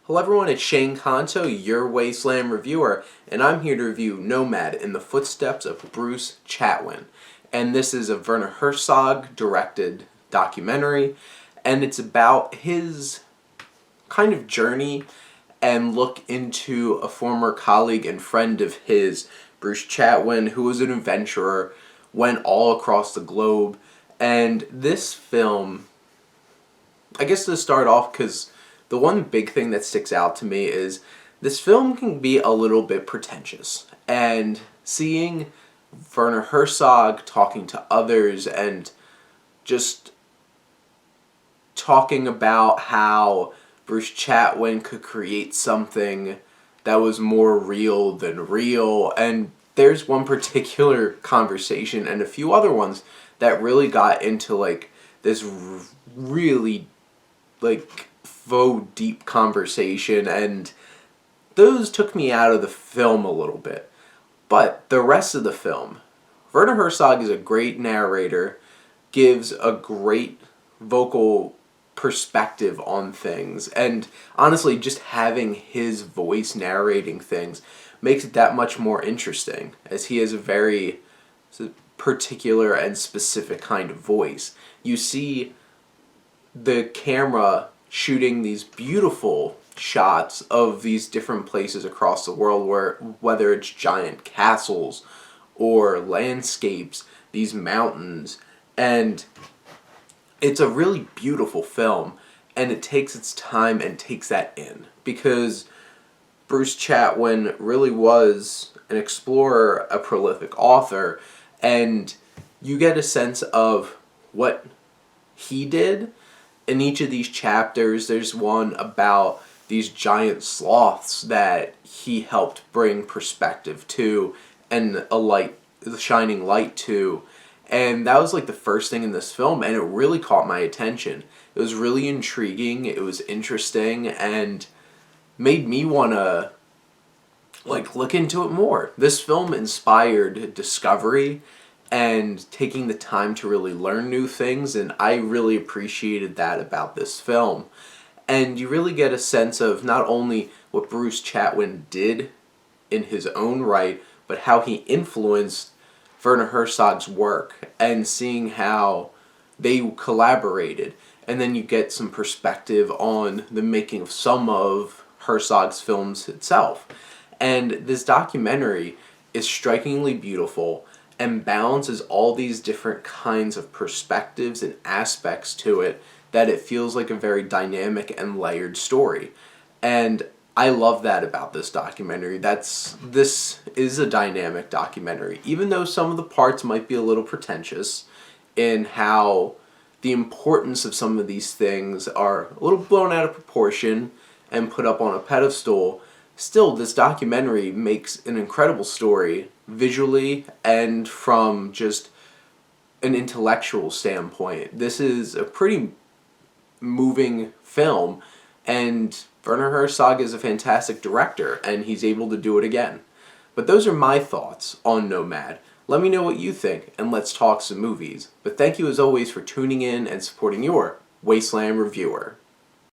Hello everyone, it's Shane Kanto, your Wasteland reviewer, and I'm here to review Nomad in the Footsteps of Bruce Chatwin. And this is a Werner Herzog directed documentary, and it's about his kind of journey and look into a former colleague and friend of his, Bruce Chatwin, who was an adventurer, went all across the globe. And this film, I guess to start off, because the one big thing that sticks out to me is this film can be a little bit pretentious. And seeing Werner Herzog talking to others and just talking about how Bruce Chatwin could create something that was more real than real. And there's one particular conversation and a few other ones that really got into like this really like faux deep conversation, and those took me out of the film a little bit. But the rest of the film, Werner Herzog is a great narrator, gives a great vocal perspective on things, and honestly just having his voice narrating things makes it that much more interesting, as he has a very particular and specific kind of voice. You see the camera shooting these beautiful shots of these different places across the world, whether it's giant castles or landscapes, these mountains, and it's a really beautiful film, and it takes its time and takes that in, because Bruce Chatwin really was an explorer, a prolific author, and you get a sense of what he did. In each of these chapters, there's one about these giant sloths that he helped bring perspective to and the shining light to. And that was like the first thing in this film, and it really caught my attention. It was really intriguing, it was interesting, and made me want to look into it more. This film inspired discovery and taking the time to really learn new things, and I really appreciated that about this film. And you really get a sense of not only what Bruce Chatwin did in his own right, but how he influenced Werner Herzog's work, and seeing how they collaborated. And then you get some perspective on the making of some of Herzog's films itself. And this documentary is strikingly beautiful and balances all these different kinds of perspectives and aspects to it, that it feels like a very dynamic and layered story. And I love that about this documentary. This is a dynamic documentary, even though some of the parts might be a little pretentious in how the importance of some of these things are a little blown out of proportion and put up on a pedestal. Still, this documentary makes an incredible story visually and from just an intellectual standpoint. This is a pretty moving film, and Werner Herzog is a fantastic director, and he's able to do it again. But those are my thoughts on Nomad. Let me know what you think, and let's talk some movies. But thank you as always for tuning in and supporting your Wasteland reviewer.